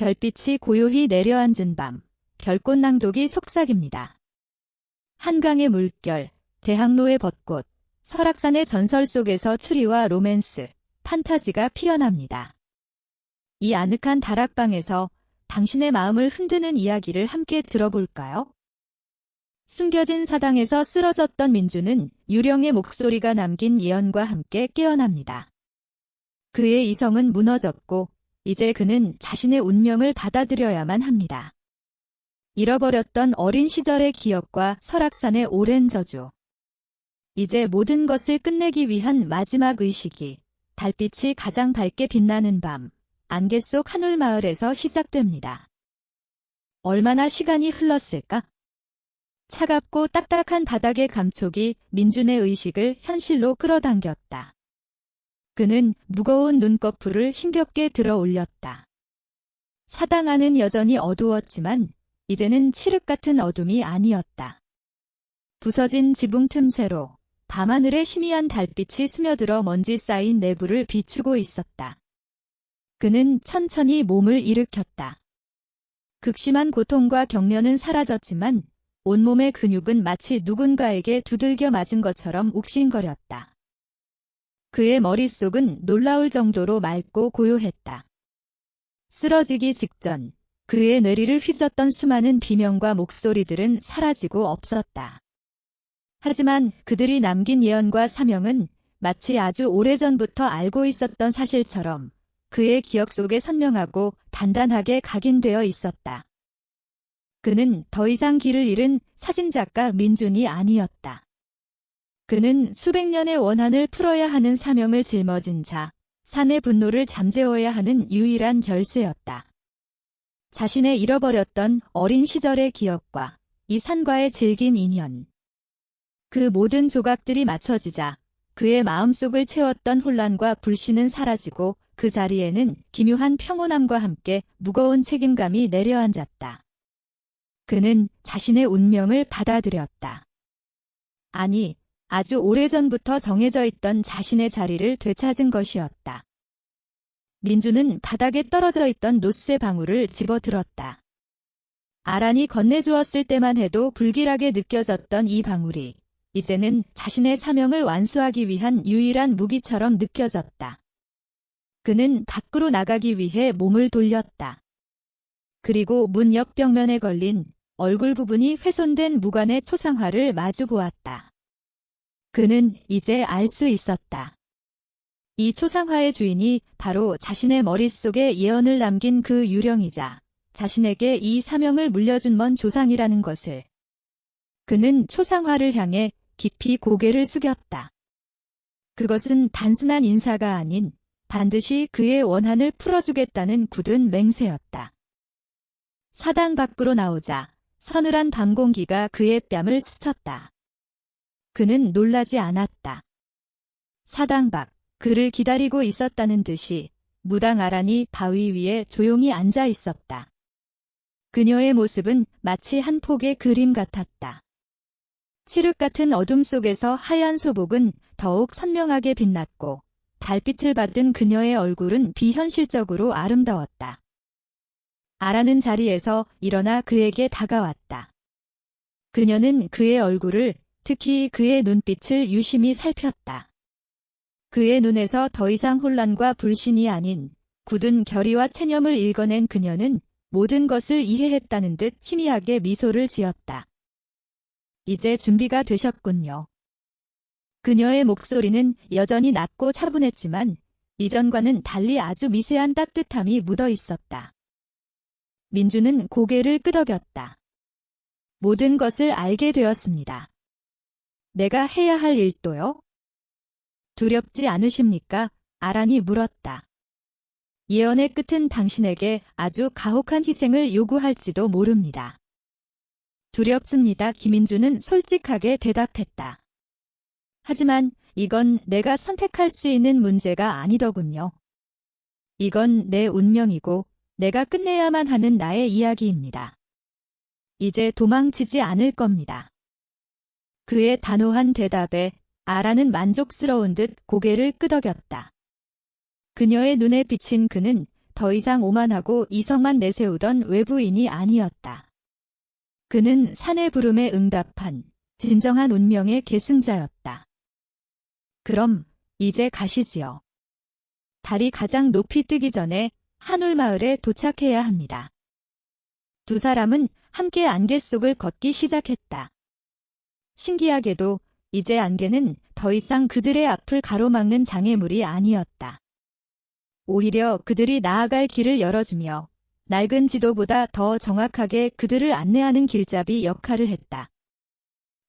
별빛이 고요히 내려앉은 밤, 별꽃 낭독이 속삭입니다. 한강의 물결, 대학로의 벚꽃, 설악산의 전설 속에서 추리와 로맨스, 판타지가 피어납니다. 이 아늑한 다락방에서 당신의 마음을 흔드는 이야기를 함께 들어볼까요? 숨겨진 사당에서 쓰러졌던 민주는 유령의 목소리가 남긴 예언과 함께 깨어납니다. 그의 이성은 무너졌고 이제 그는 자신의 운명을 받아들여야만 합니다. 잃어버렸던 어린 시절의 기억과 설악산의 오랜 저주. 이제 모든 것을 끝내기 위한 마지막 의식이 달빛이 가장 밝게 빛나는 밤, 안개 속 한울마을에서 시작됩니다. 얼마나 시간이 흘렀을까? 차갑고 딱딱한 바닥의 감촉이 민준의 의식을 현실로 끌어당겼다. 그는 무거운 눈꺼풀을 힘겹게 들어 올렸다. 사당 안은 여전히 어두웠지만 이제는 칠흑 같은 어둠이 아니었다. 부서진 지붕 틈새로 밤하늘에 희미한 달빛이 스며들어 먼지 쌓인 내부를 비추고 있었다. 그는 천천히 몸을 일으켰다. 극심한 고통과 경련은 사라졌지만 온몸의 근육은 마치 누군가에게 두들겨 맞은 것처럼 욱신거렸다. 그의 머릿속은 놀라울 정도로 맑고 고요했다. 쓰러지기 직전 그의 뇌리를 휘젓던 수많은 비명과 목소리들은 사라지고 없었다. 하지만 그들이 남긴 예언과 사명은 마치 아주 오래전부터 알고 있었던 사실처럼 그의 기억 속에 선명하고 단단하게 각인되어 있었다. 그는 더 이상 길을 잃은 사진작가 민준이 아니었다. 그는 수백 년의 원한을 풀어야 하는 사명을 짊어진 자, 산의 분노를 잠재워야 하는 유일한 결쇠였다. 자신의 잃어버렸던 어린 시절의 기억과 이 산과의 질긴 인연. 그 모든 조각들이 맞춰지자 그의 마음속을 채웠던 혼란과 불신은 사라지고 그 자리에는 기묘한 평온함과 함께 무거운 책임감이 내려앉았다. 그는 자신의 운명을 받아들였다. 아니, 아주 오래전부터 정해져 있던 자신의 자리를 되찾은 것이었다. 민주는 바닥에 떨어져 있던 노쇠 방울을 집어들었다. 아란이 건네주었을 때만 해도 불길하게 느껴졌던 이 방울이 이제는 자신의 사명을 완수하기 위한 유일한 무기처럼 느껴졌다. 그는 밖으로 나가기 위해 몸을 돌렸다. 그리고 문 옆 벽면에 걸린 얼굴 부분이 훼손된 무관의 초상화를 마주보았다. 그는 이제 알 수 있었다. 이 초상화의 주인이 바로 자신의 머릿속에 예언을 남긴 그 유령이자 자신에게 이 사명을 물려준 먼 조상이라는 것을. 그는 초상화를 향해 깊이 고개를 숙였다. 그것은 단순한 인사가 아닌 반드시 그의 원한을 풀어주겠다는 굳은 맹세였다. 사당 밖으로 나오자 서늘한 밤 공기가 그의 뺨을 스쳤다. 그는 놀라지 않았다. 사당 밖, 그를 기다리고 있었다는 듯이 무당 아란이 바위 위에 조용히 앉아 있었다. 그녀의 모습은 마치 한 폭의 그림 같았다. 칠흑 같은 어둠 속에서 하얀 소복은 더욱 선명하게 빛났고 달빛을 받은 그녀의 얼굴은 비현실적으로 아름다웠다. 아란은 자리에서 일어나 그에게 다가왔다. 그녀는 그의 얼굴을, 특히 그의 눈빛을 유심히 살폈다. 그의 눈에서 더 이상 혼란과 불신이 아닌 굳은 결의와 체념을 읽어낸 그녀는 모든 것을 이해했다는 듯 희미하게 미소를 지었다. 이제 준비가 되셨군요. 그녀의 목소리는 여전히 낮고 차분했지만 이전과는 달리 아주 미세한 따뜻함이 묻어 있었다. 민주는 고개를 끄덕였다. 모든 것을 알게 되었습니다. 내가 해야 할 일도요? 두렵지 않으십니까? 아란이 물었다. 예언의 끝은 당신에게 아주 가혹한 희생을 요구할지도 모릅니다. 두렵습니다. 김민주는 솔직하게 대답했다. 하지만 이건 내가 선택할 수 있는 문제가 아니더군요. 이건 내 운명이고 내가 끝내야만 하는 나의 이야기입니다. 이제 도망치지 않을 겁니다. 그의 단호한 대답에 아란은 만족스러운 듯 고개를 끄덕였다. 그녀의 눈에 비친 그는 더 이상 오만하고 이성만 내세우던 외부인이 아니었다. 그는 산의 부름에 응답한 진정한 운명의 계승자였다. 그럼 이제 가시지요. 달이 가장 높이 뜨기 전에 한울마을에 도착해야 합니다. 두 사람은 함께 안개 속을 걷기 시작했다. 신기하게도 이제 안개는 더 이상 그들의 앞을 가로막는 장애물이 아니었다. 오히려 그들이 나아갈 길을 열어주며 낡은 지도보다 더 정확하게 그들을 안내하는 길잡이 역할을 했다.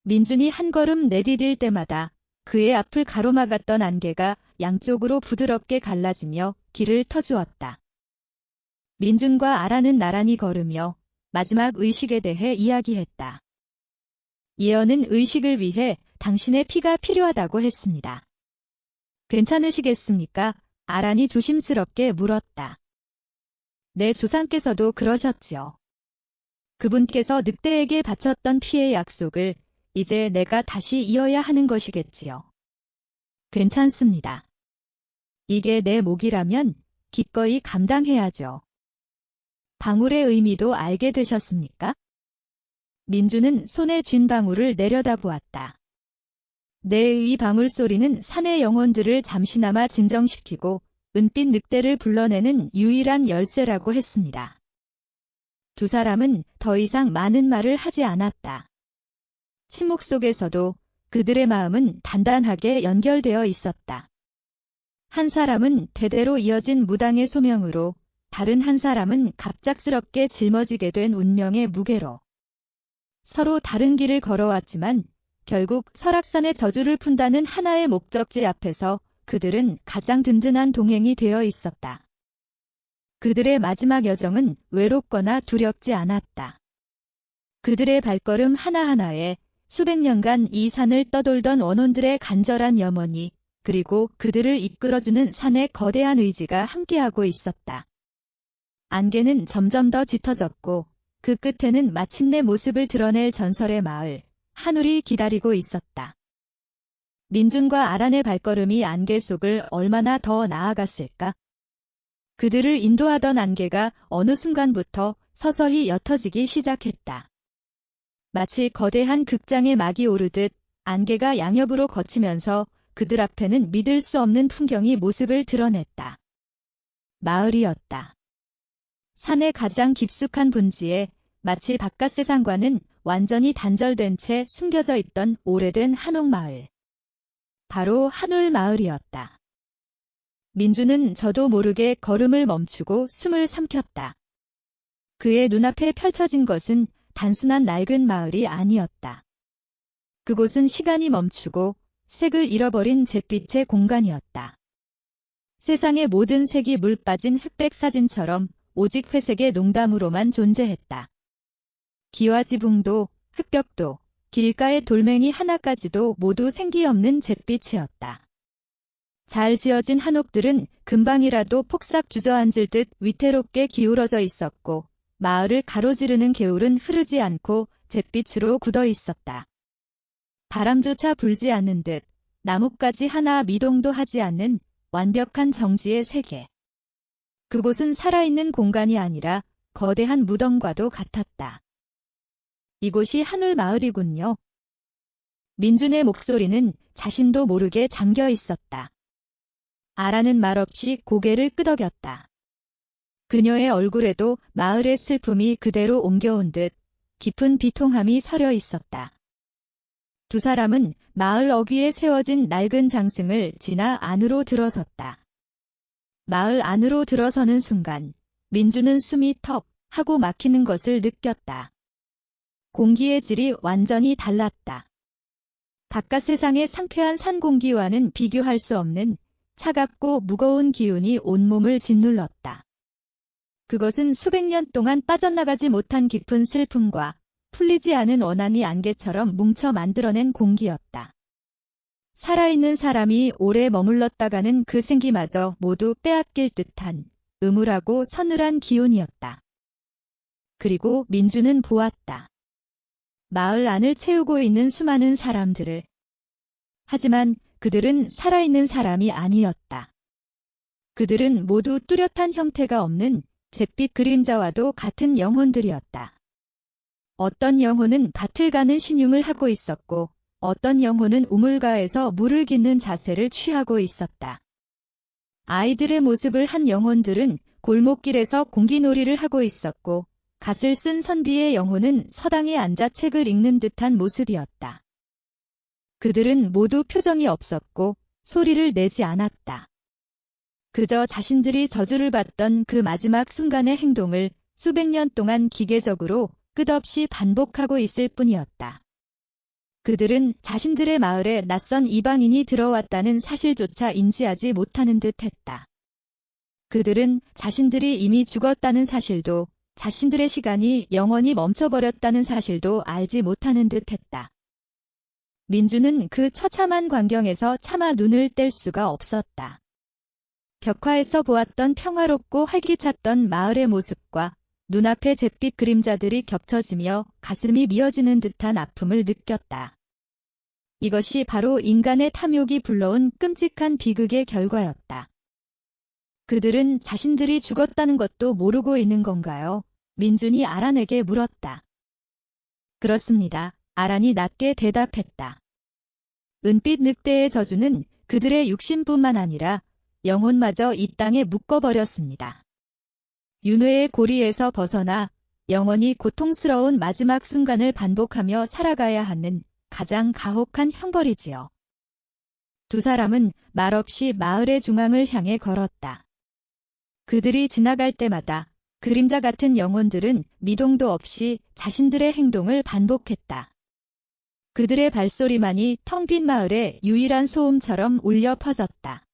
민준이 한 걸음 내디딜 때마다 그의 앞을 가로막았던 안개가 양쪽으로 부드럽게 갈라지며 길을 터주었다. 민준과 아라는 나란히 걸으며 마지막 의식에 대해 이야기했다. 예언은 의식을 위해 당신의 피가 필요하다고 했습니다. 괜찮으시겠습니까? 아란이 조심스럽게 물었다. 내 조상께서도 그러셨지요. 그분께서 늑대에게 바쳤던 피의 약속을 이제 내가 다시 이어야 하는 것이겠지요. 괜찮습니다. 이게 내 몫이라면 기꺼이 감당해야죠. 방울의 의미도 알게 되셨습니까? 민주는 손에 쥔 방울을 내려다보았다. 내 방울 소리는 산의 영혼들을 잠시나마 진정시키고 은빛 늑대를 불러내는 유일한 열쇠라고 했습니다. 두 사람은 더 이상 많은 말을 하지 않았다. 침묵 속에서도 그들의 마음은 단단하게 연결되어 있었다. 한 사람은 대대로 이어진 무당의 소명으로, 다른 한 사람은 갑작스럽게 짊어지게 된 운명의 무게로. 서로 다른 길을 걸어왔지만 결국 설악산의 저주를 푼다는 하나의 목적지 앞에서 그들은 가장 든든한 동행이 되어 있었다. 그들의 마지막 여정은 외롭거나 두렵지 않았다. 그들의 발걸음 하나하나에 수백 년간 이 산을 떠돌던 원혼들의 간절한 염원이, 그리고 그들을 이끌어주는 산의 거대한 의지가 함께하고 있었다. 안개는 점점 더 짙어졌고 그 끝에는 마침내 모습을 드러낼 전설의 마을, 한울이 기다리고 있었다. 민준과 아란의 발걸음이 안개 속을 얼마나 더 나아갔을까? 그들을 인도하던 안개가 어느 순간부터 서서히 옅어지기 시작했다. 마치 거대한 극장의 막이 오르듯 안개가 양옆으로 걷히면서 그들 앞에는 믿을 수 없는 풍경이 모습을 드러냈다. 마을이었다. 산의 가장 깊숙한 분지에 마치 바깥 세상과는 완전히 단절된 채 숨겨져 있던 오래된 한옥마을. 바로 한울마을이었다. 민주는 저도 모르게 걸음을 멈추고 숨을 삼켰다. 그의 눈앞에 펼쳐진 것은 단순한 낡은 마을이 아니었다. 그곳은 시간이 멈추고 색을 잃어버린 잿빛의 공간이었다. 세상의 모든 색이 물 빠진 흑백 사진처럼 오직 회색의 농담으로만 존재했다. 기와 지붕도, 흙벽도, 길가의 돌멩이 하나까지도 모두 생기 없는 잿빛이었다. 잘 지어진 한옥들은 금방이라도 폭삭 주저앉을 듯 위태롭게 기울어져 있었고, 마을을 가로지르는 개울은 흐르지 않고 잿빛으로 굳어 있었다. 바람조차 불지 않는 듯 나뭇가지 하나 미동도 하지 않는 완벽한 정지의 세계. 그곳은 살아있는 공간이 아니라 거대한 무덤과도 같았다. 이곳이 한울마을이군요. 민준의 목소리는 자신도 모르게 잠겨 있었다. 아라는 말없이 고개를 끄덕였다. 그녀의 얼굴에도 마을의 슬픔이 그대로 옮겨온 듯 깊은 비통함이 서려 있었다. 두 사람은 마을 어귀에 세워진 낡은 장승을 지나 안으로 들어섰다. 마을 안으로 들어서는 순간 민주는 숨이 턱 하고 막히는 것을 느꼈다. 공기의 질이 완전히 달랐다. 바깥 세상의 상쾌한 산 공기와는 비교할 수 없는 차갑고 무거운 기운이 온몸을 짓눌렀다. 그것은 수백 년 동안 빠져나가지 못한 깊은 슬픔과 풀리지 않은 원한이 안개처럼 뭉쳐 만들어낸 공기였다. 살아있는 사람이 오래 머물렀다가는 그 생기마저 모두 빼앗길 듯한 음울하고 서늘한 기운이었다. 그리고 민주는 보았다. 마을 안을 채우고 있는 수많은 사람들을. 하지만 그들은 살아있는 사람이 아니었다. 그들은 모두 뚜렷한 형태가 없는 잿빛 그림자와도 같은 영혼들이었다. 어떤 영혼은 밭을 가는 신용을 하고 있었고 어떤 영혼은 우물가에서 물을 깃는 자세를 취하고 있었다. 아이들의 모습을 한 영혼들은 골목길에서 공기놀이를 하고 있었고 갓을 쓴 선비의 영혼은 서당에 앉아 책을 읽는 듯한 모습이었다. 그들은 모두 표정이 없었고 소리를 내지 않았다. 그저 자신들이 저주를 받던 그 마지막 순간의 행동을 수백 년 동안 기계적으로 끝없이 반복하고 있을 뿐이었다. 그들은 자신들의 마을에 낯선 이방인이 들어왔다는 사실조차 인지하지 못하는 듯했다. 그들은 자신들이 이미 죽었다는 사실도 자신들의 시간이 영원히 멈춰버렸다는 사실도 알지 못하는 듯했다. 민주는 그 처참한 광경에서 차마 눈을 뗄 수가 없었다. 벽화에서 보았던 평화롭고 활기찼던 마을의 모습과 눈앞의 잿빛 그림자들이 겹쳐지며 가슴이 미어지는 듯한 아픔을 느꼈다. 이것이 바로 인간의 탐욕이 불러온 끔찍한 비극의 결과였다. 그들은 자신들이 죽었다는 것도 모르고 있는 건가요? 민준이 아란에게 물었다. 그렇습니다. 아란이 낮게 대답했다. 은빛 늑대의 저주는 그들의 육신뿐만 아니라 영혼마저 이 땅에 묶어버렸습니다. 윤회의 고리에서 벗어나 영원히 고통스러운 마지막 순간을 반복하며 살아가야 하는 가장 가혹한 형벌이지요. 두 사람은 말없이 마을의 중앙을 향해 걸었다. 그들이 지나갈 때마다 그림자 같은 영혼들은 미동도 없이 자신들의 행동을 반복했다. 그들의 발소리만이 텅 빈 마을의 유일한 소음처럼 울려 퍼졌다.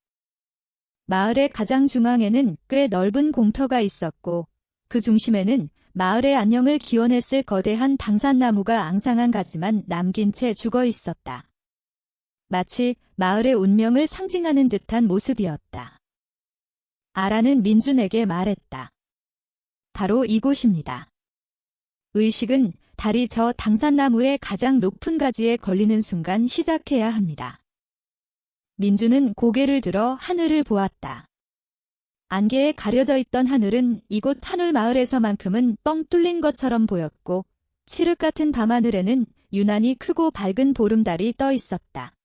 마을의 가장 중앙에는 꽤 넓은 공터가 있었고 그 중심에는 마을의 안녕을 기원했을 거대한 당산나무가 앙상한 가지만 남긴 채 죽어 있었다. 마치 마을의 운명을 상징하는 듯한 모습이었다. 아라는 민준에게 말했다. 바로 이곳입니다. 의식은 달이 저 당산나무의 가장 높은 가지에 걸리는 순간 시작해야 합니다. 민준은 고개를 들어 하늘을 보았다. 안개에 가려져 있던 하늘은 이곳 한울마을에서만큼은 뻥 뚫린 것처럼 보였고 칠흑 같은 밤하늘에는 유난히 크고 밝은 보름달이 떠 있었다.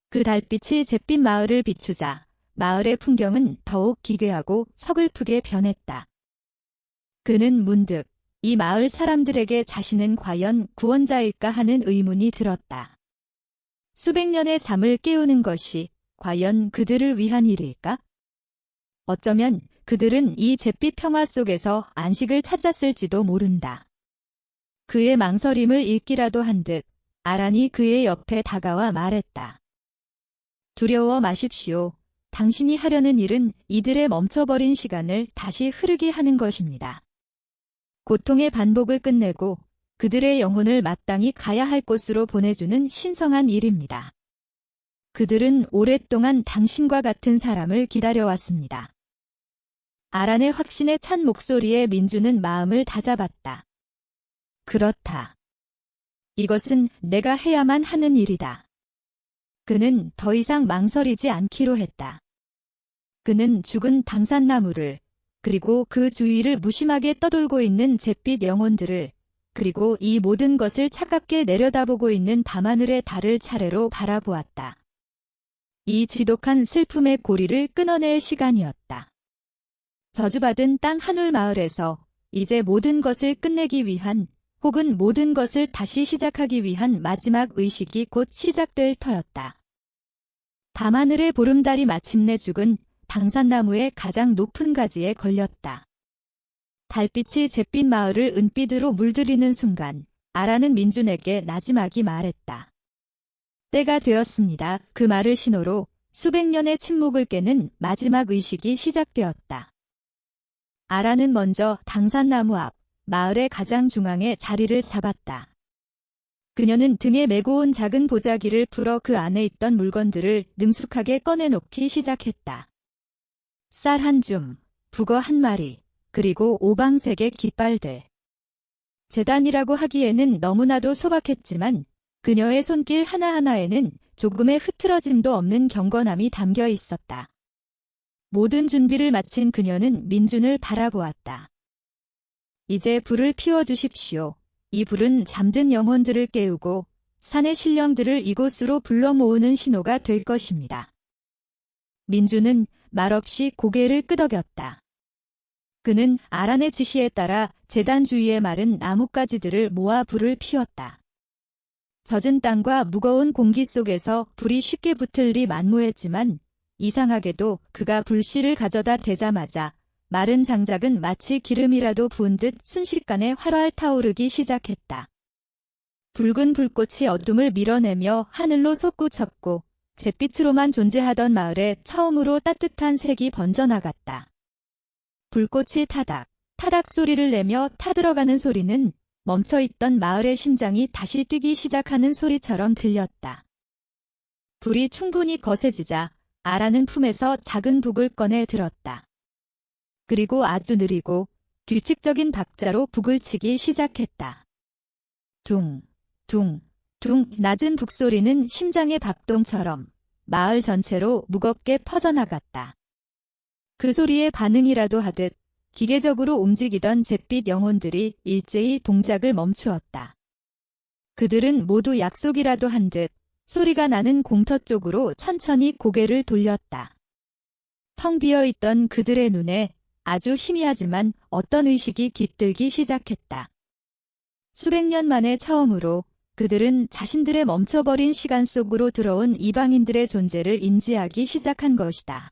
그 달빛이 잿빛 마을을 비추자 마을의 풍경은 더욱 기괴하고 서글프게 변했다. 그는 문득 이 마을 사람들에게 자신은 과연 구원자일까 하는 의문이 들었다. 수백 년의 잠을 깨우는 것이 과연 그들을 위한 일일까? 어쩌면 그들은 이 잿빛 평화 속에서 안식을 찾았을지도 모른다. 그의 망설임을 읽기라도 한 듯 아란이 그의 옆에 다가와 말했다. 두려워 마십시오. 당신이 하려는 일은 이들의 멈춰버린 시간을 다시 흐르게 하는 것입니다. 고통의 반복을 끝내고 그들의 영혼을 마땅히 가야 할 곳으로 보내주는 신성한 일입니다. 그들은 오랫동안 당신과 같은 사람을 기다려왔습니다. 아란의 확신에 찬 목소리에 민주는 마음을 다잡았다. 그렇다. 이것은 내가 해야만 하는 일이다. 그는 더 이상 망설이지 않기로 했다. 그는 죽은 당산나무를, 그리고 그 주위를 무심하게 떠돌고 있는 잿빛 영혼들을, 그리고 이 모든 것을 차갑게 내려다보고 있는 밤하늘의 달을 차례로 바라보았다. 이 지독한 슬픔의 고리를 끊어낼 시간이었다. 저주받은 땅 한울마을에서 이제 모든 것을 끝내기 위한 혹은 모든 것을 다시 시작하기 위한 마지막 의식이 곧 시작될 터였다. 밤하늘의 보름달이 마침내 죽은 당산나무의 가장 높은 가지에 걸렸다. 달빛이 잿빛 마을을 은빛으로 물들이는 순간 아라는 민준에게 나지막이 말했다. 때가 되었습니다. 그 말을 신호로 수백 년의 침묵을 깨는 마지막 의식이 시작되었다. 아라는 먼저 당산나무 앞 마을의 가장 중앙에 자리를 잡았다. 그녀는 등에 메고 온 작은 보자기를 풀어 그 안에 있던 물건들을 능숙하게 꺼내놓기 시작했다. 쌀 한 줌, 북어 한 마리, 그리고 오방색의 깃발들. 재단이라고 하기에는 너무나도 소박했지만 그녀의 손길 하나하나에는 조금의 흐트러짐도 없는 경건함이 담겨 있었다. 모든 준비를 마친 그녀는 민준을 바라보았다. 이제 불을 피워주십시오. 이 불은 잠든 영혼들을 깨우고 산의 신령들을 이곳으로 불러 모으는 신호가 될 것입니다. 민준은 말없이 고개를 끄덕였다. 그는 아란의 지시에 따라 제단 주위에 마른 나뭇가지들을 모아 불을 피웠다. 젖은 땅과 무거운 공기 속에서 불이 쉽게 붙을 리 만무했지만 이상하게도 그가 불씨를 가져다 대자마자 마른 장작은 마치 기름이라도 부은 듯 순식간에 활활 타오르기 시작했다. 붉은 불꽃이 어둠을 밀어내며 하늘로 솟구쳤고 잿빛으로만 존재하던 마을에 처음으로 따뜻한 색이 번져나갔다. 불꽃이 타닥, 타닥 소리를 내며 타들어가는 소리는 멈춰있던 마을의 심장이 다시 뛰기 시작하는 소리처럼 들렸다. 불이 충분히 거세지자 아라는 품에서 작은 북을 꺼내 들었다. 그리고 아주 느리고 규칙적인 박자로 북을 치기 시작했다. 둥, 둥, 둥 낮은 북소리는 심장의 박동처럼 마을 전체로 무겁게 퍼져나갔다. 그 소리에 반응이라도 하듯 기계적으로 움직이던 잿빛 영혼들이 일제히 동작을 멈추었다. 그들은 모두 약속이라도 한 듯 소리가 나는 공터 쪽으로 천천히 고개를 돌렸다. 텅 비어있던 그들의 눈에 아주 희미하지만 어떤 의식이 깃들기 시작했다. 수백 년 만에 처음으로 그들은 자신들의 멈춰버린 시간 속으로 들어온 이방인들의 존재를 인지하기 시작한 것이다.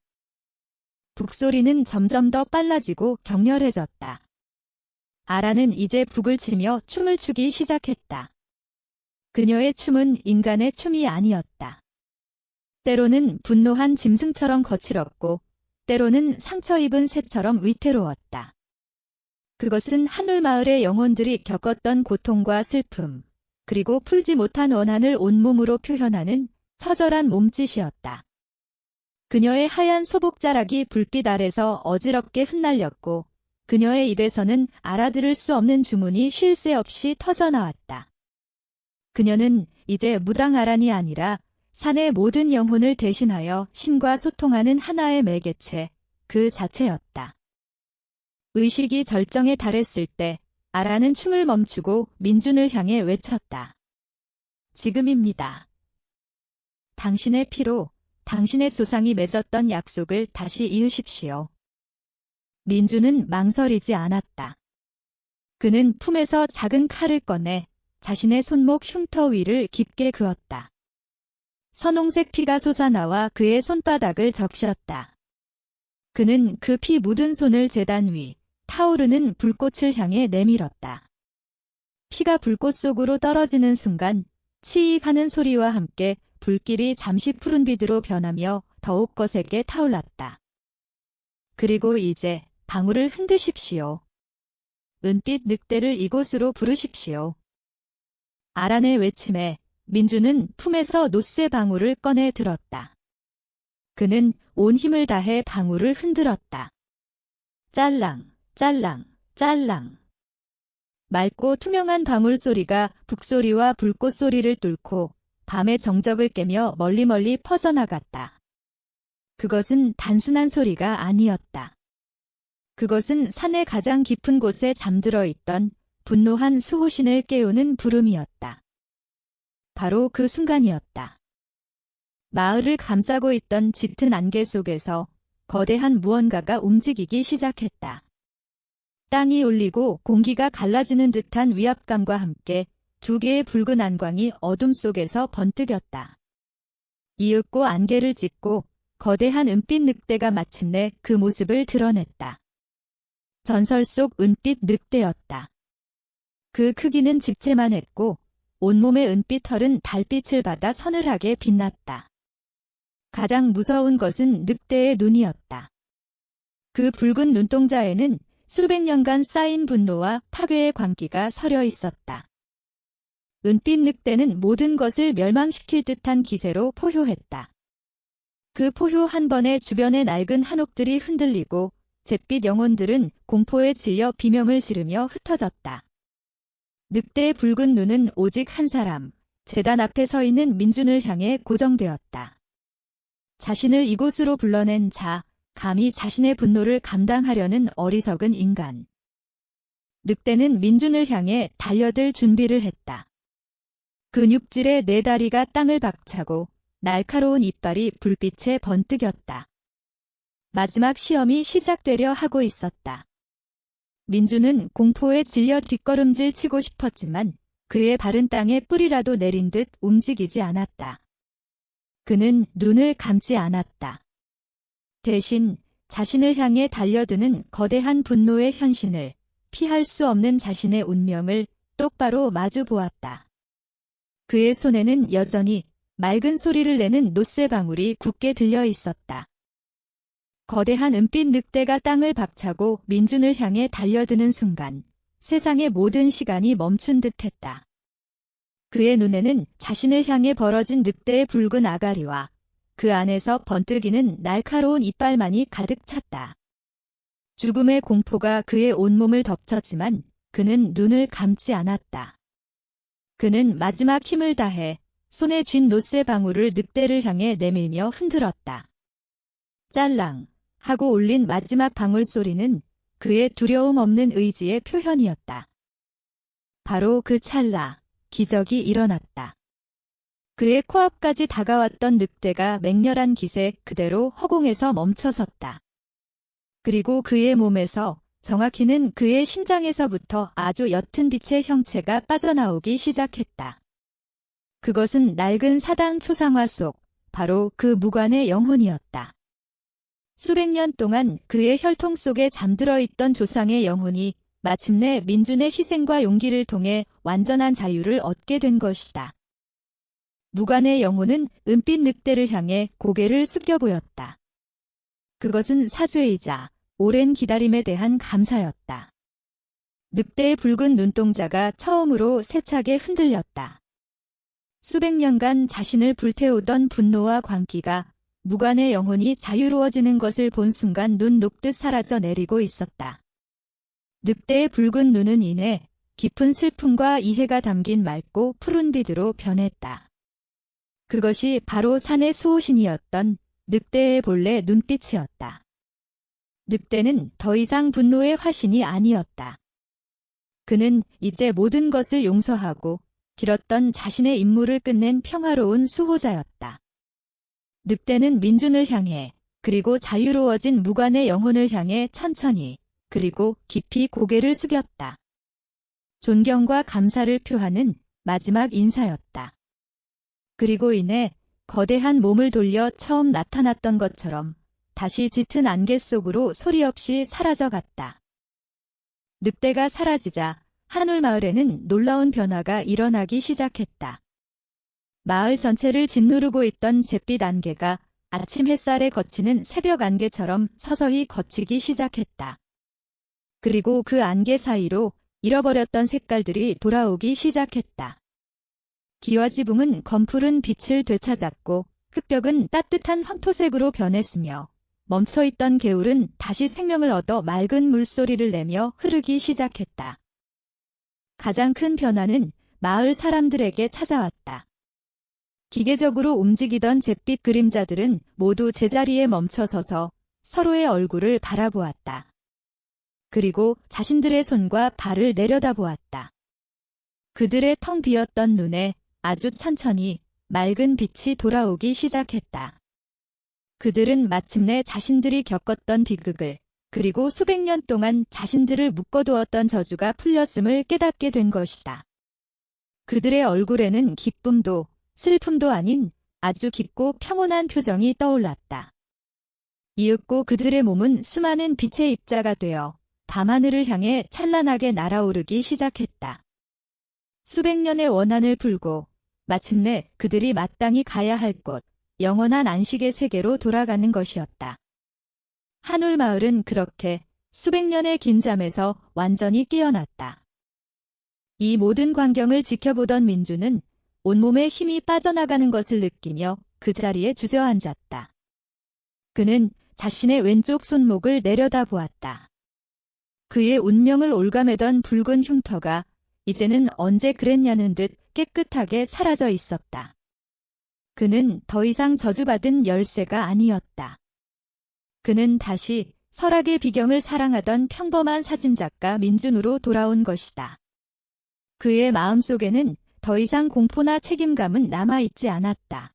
북소리는 점점 더 빨라지고 격렬해졌다. 아라는 이제 북을 치며 춤을 추기 시작했다. 그녀의 춤은 인간의 춤이 아니었다. 때로는 분노한 짐승처럼 거칠었고 때로는 상처 입은 새처럼 위태로웠다. 그것은 한울마을의 영혼들이 겪었던 고통과 슬픔, 그리고 풀지 못한 원한을 온몸으로 표현하는 처절한 몸짓이었다. 그녀의 하얀 소복자락이 불빛 아래서 어지럽게 흩날렸고 그녀의 입에서는 알아들을 수 없는 주문이 쉴 새 없이 터져나왔다. 그녀는 이제 무당 아란이 아니라 산의 모든 영혼을 대신하여 신과 소통하는 하나의 매개체, 그 자체였다. 의식이 절정에 달했을 때 아란은 춤을 멈추고 민준을 향해 외쳤다. 지금입니다. 당신의 피로 당신의 조상이 맺었던 약속을 다시 이으십시오. 민준은 망설이지 않았다. 그는 품에서 작은 칼을 꺼내 자신의 손목 흉터 위를 깊게 그었다. 선홍색 피가 솟아나와 그의 손바닥을 적셨다. 그는 그 피 묻은 손을 제단 위, 타오르는 불꽃을 향해 내밀었다. 피가 불꽃 속으로 떨어지는 순간 치익 하는 소리와 함께 불길이 잠시 푸른빛으로 변하며 더욱 거세게 타올랐다. 그리고 이제 방울을 흔드십시오. 은빛 늑대를 이곳으로 부르십시오. 아란의 외침에 민준은 품에서 놋새 방울을 꺼내 들었다. 그는 온 힘을 다해 방울을 흔들었다. 짤랑, 짤랑, 짤랑. 맑고 투명한 방울 소리가 북소리와 불꽃 소리를 뚫고 밤의 정적을 깨며 멀리 퍼져나갔다. 그것은 단순한 소리가 아니었다. 그것은 산의 가장 깊은 곳에 잠들어 있던 분노한 수호신을 깨우는 부름이었다. 바로 그 순간이었다. 마을을 감싸고 있던 짙은 안개 속에서 거대한 무언가가 움직이기 시작했다. 땅이 울리고 공기가 갈라지는 듯한 위압감과 함께 두 개의 붉은 안광이 어둠 속에서 번뜩였다. 이윽고 안개를 찢고 거대한 은빛 늑대가 마침내 그 모습을 드러냈다. 전설 속 은빛 늑대였다. 그 크기는 집채만 했고 온몸의 은빛 털은 달빛을 받아 서늘하게 빛났다. 가장 무서운 것은 늑대의 눈이었다. 그 붉은 눈동자에는 수백 년간 쌓인 분노와 파괴의 광기가 서려 있었다. 은빛 늑대는 모든 것을 멸망시킬 듯한 기세로 포효했다. 그 포효 한 번에 주변의 낡은 한옥들이 흔들리고 잿빛 영혼들은 공포에 질려 비명을 지르며 흩어졌다. 늑대의 붉은 눈은 오직 한 사람, 제단 앞에 서 있는 민준을 향해 고정되었다. 자신을 이곳으로 불러낸 자, 감히 자신의 분노를 감당하려는 어리석은 인간. 늑대는 민준을 향해 달려들 준비를 했다. 근육질의 네 다리가 땅을 박차고 날카로운 이빨이 불빛에 번뜩였다. 마지막 시험이 시작되려 하고 있었다. 민준은 공포에 질려 뒷걸음질 치고 싶었지만 그의 발은 땅에 뿌리라도 내린 듯 움직이지 않았다. 그는 눈을 감지 않았다. 대신 자신을 향해 달려드는 거대한 분노의 현신을, 피할 수 없는 자신의 운명을 똑바로 마주 보았다. 그의 손에는 여전히 맑은 소리를 내는 노쇠방울이 굳게 들려 있었다. 거대한 은빛 늑대가 땅을 박차고 민준을 향해 달려드는 순간 세상의 모든 시간이 멈춘 듯했다. 그의 눈에는 자신을 향해 벌어진 늑대의 붉은 아가리와 그 안에서 번뜩이는 날카로운 이빨만이 가득 찼다. 죽음의 공포가 그의 온몸을 덮쳤지만 그는 눈을 감지 않았다. 그는 마지막 힘을 다해 손에 쥔 노쇠방울을 늑대를 향해 내밀며 흔들었다. 짤랑 하고 울린 마지막 방울 소리는 그의 두려움 없는 의지의 표현이었다. 바로 그 찰나 기적이 일어났다. 그의 코앞까지 다가왔던 늑대가 맹렬한 기세 그대로 허공에서 멈춰섰다. 그리고 그의 몸에서, 정확히는 그의 심장에서부터 아주 옅은 빛의 형체가 빠져나오기 시작했다. 그것은 낡은 사당 초상화 속 바로 그 무관의 영혼이었다. 수백 년 동안 그의 혈통 속에 잠들어 있던 조상의 영혼이 마침내 민준의 희생과 용기를 통해 완전한 자유를 얻게 된 것이다. 무관의 영혼은 은빛 늑대를 향해 고개를 숙여 보였다. 그것은 사죄이자 오랜 기다림에 대한 감사였다. 늑대의 붉은 눈동자가 처음으로 세차게 흔들렸다. 수백 년간 자신을 불태우던 분노와 광기가 무관의 영혼이 자유로워지는 것을 본 순간 눈 녹듯 사라져 내리고 있었다. 늑대의 붉은 눈은 이내 깊은 슬픔과 이해가 담긴 맑고 푸른 빛으로 변했다. 그것이 바로 산의 수호신이었던 늑대의 본래 눈빛이었다. 늑대는 더 이상 분노의 화신이 아니었다. 그는 이제 모든 것을 용서하고 길었던 자신의 임무를 끝낸 평화로운 수호자였다. 늑대는 민준을 향해, 그리고 자유로워진 무관의 영혼을 향해 천천히, 그리고 깊이 고개를 숙였다. 존경과 감사를 표하는 마지막 인사였다. 그리고 이내 거대한 몸을 돌려 처음 나타났던 것처럼 다시 짙은 안개 속으로 소리 없이 사라져갔다. 늑대가 사라지자 한울마을에는 놀라운 변화가 일어나기 시작했다. 마을 전체를 짓누르고 있던 잿빛 안개가 아침 햇살에 거치는 새벽 안개처럼 서서히 걷히기 시작했다. 그리고 그 안개 사이로 잃어버렸던 색깔들이 돌아오기 시작했다. 기와 지붕은 검푸른 빛을 되찾았고 흙벽은 따뜻한 황토색으로 변했으며 멈춰있던 개울은 다시 생명을 얻어 맑은 물소리를 내며 흐르기 시작했다. 가장 큰 변화는 마을 사람들에게 찾아왔다. 기계적으로 움직이던 잿빛 그림자들은 모두 제자리에 멈춰서서 서로의 얼굴을 바라보았다. 그리고 자신들의 손과 발을 내려다보았다. 그들의 텅 비었던 눈에 아주 천천히 맑은 빛이 돌아오기 시작했다. 그들은 마침내 자신들이 겪었던 비극을, 그리고 수백 년 동안 자신들을 묶어두었던 저주가 풀렸음을 깨닫게 된 것이다. 그들의 얼굴에는 기쁨도 슬픔도 아닌 아주 깊고 평온한 표정이 떠올랐다. 이윽고 그들의 몸은 수많은 빛의 입자가 되어 밤하늘을 향해 찬란하게 날아오르기 시작했다. 수백 년의 원한을 풀고 마침내 그들이 마땅히 가야 할 곳, 영원한 안식의 세계로 돌아가는 것이었다. 한울마을은 그렇게 수백 년의 긴 잠에서 완전히 깨어났다. 이 모든 광경을 지켜보던 민주는 온몸에 힘이 빠져나가는 것을 느끼며 그 자리에 주저앉았다. 그는 자신의 왼쪽 손목을 내려다보았다. 그의 운명을 올가매던 붉은 흉터가 이제는 언제 그랬냐는 듯 깨끗하게 사라져 있었다. 그는 더 이상 저주받은 열쇠가 아니었다. 그는 다시 설악의 비경을 사랑하던 평범한 사진작가 민준으로 돌아온 것이다. 그의 마음속에는 더 이상 공포나 책임감은 남아있지 않았다.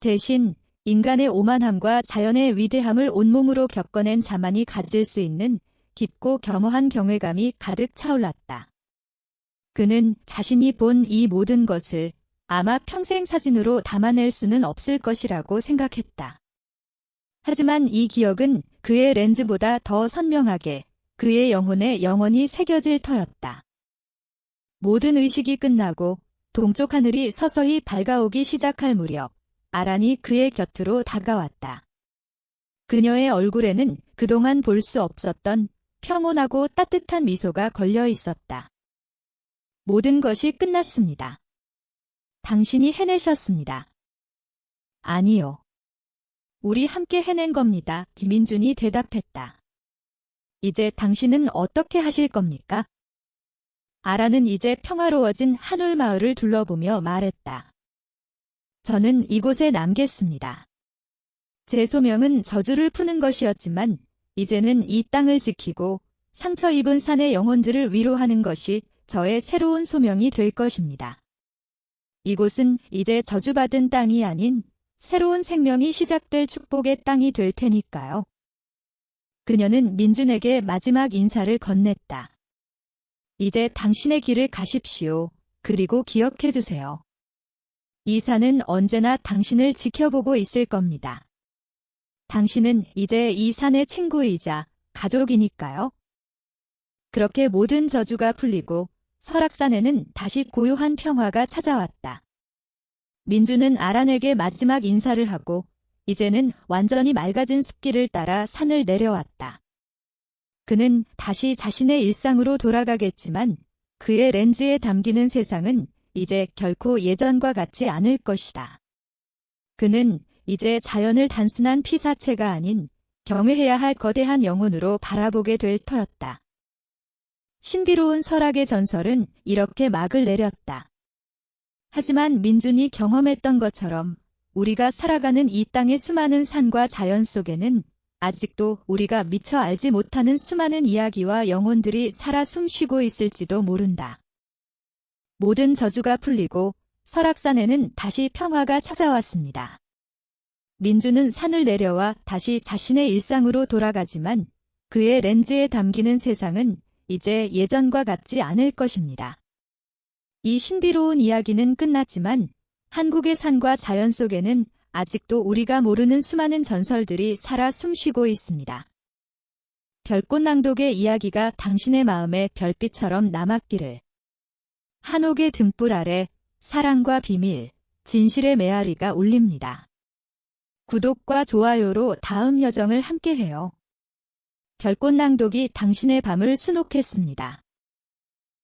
대신 인간의 오만함과 자연의 위대함을 온몸으로 겪어낸 자만이 가질 수 있는 깊고 겸허한 경외감이 가득 차올랐다. 그는 자신이 본 이 모든 것을 아마 평생 사진으로 담아낼 수는 없을 것이라고 생각했다. 하지만 이 기억은 그의 렌즈보다 더 선명하게 그의 영혼에 영원히 새겨질 터였다. 모든 의식이 끝나고 동쪽 하늘이 서서히 밝아오기 시작할 무렵 아란이 그의 곁으로 다가왔다. 그녀의 얼굴에는 그동안 볼 수 없었던 평온하고 따뜻한 미소가 걸려 있었다. 모든 것이 끝났습니다. 당신이 해내셨습니다. 아니요. 우리 함께 해낸 겁니다. 김민준이 대답했다. 이제 당신은 어떻게 하실 겁니까? 아라는 이제 평화로워진 한울마을을 둘러보며 말했다. 저는 이곳에 남겠습니다. 제 소명은 저주를 푸는 것이었지만 이제는 이 땅을 지키고 상처 입은 산의 영혼들을 위로하는 것이 저의 새로운 소명이 될 것입니다. 이곳은 이제 저주받은 땅이 아닌 새로운 생명이 시작될 축복의 땅이 될 테니까요. 그녀는 민준에게 마지막 인사를 건넸다. 이제 당신의 길을 가십시오. 그리고 기억해 주세요. 이 산은 언제나 당신을 지켜보고 있을 겁니다. 당신은 이제 이 산의 친구이자 가족이니까요. 그렇게 모든 저주가 풀리고 설악산에는 다시 고요한 평화가 찾아왔다. 민준은 아란에게 마지막 인사를 하고 이제는 완전히 맑아진 숲길을 따라 산을 내려왔다. 그는 다시 자신의 일상으로 돌아가겠지만 그의 렌즈에 담기는 세상은 이제 결코 예전과 같지 않을 것이다. 그는 이제 자연을 단순한 피사체가 아닌 경외해야 할 거대한 영혼으로 바라보게 될 터였다. 신비로운 설악의 전설은 이렇게 막을 내렸다. 하지만 민준이 경험했던 것처럼 우리가 살아가는 이 땅의 수많은 산과 자연 속에는 아직도 우리가 미처 알지 못하는 수많은 이야기와 영혼들이 살아 숨쉬고 있을지도 모른다. 모든 저주가 풀리고 설악산에는 다시 평화가 찾아왔습니다. 민준은 산을 내려와 다시 자신의 일상으로 돌아가지만 그의 렌즈에 담기는 세상은 이제 예전과 같지 않을 것입니다. 이 신비로운 이야기는 끝났지만 한국의 산과 자연 속에는 아직도 우리가 모르는 수많은 전설들이 살아 숨쉬고 있습니다. 별꽃낭독의 이야기가 당신의 마음에 별빛처럼 남았기를. 한옥의 등불 아래 사랑과 비밀, 진실의 메아리가 울립니다. 구독과 좋아요로 다음 여정을 함께해요. 별꽃낭독이 당신의 밤을 수놓겠습니다.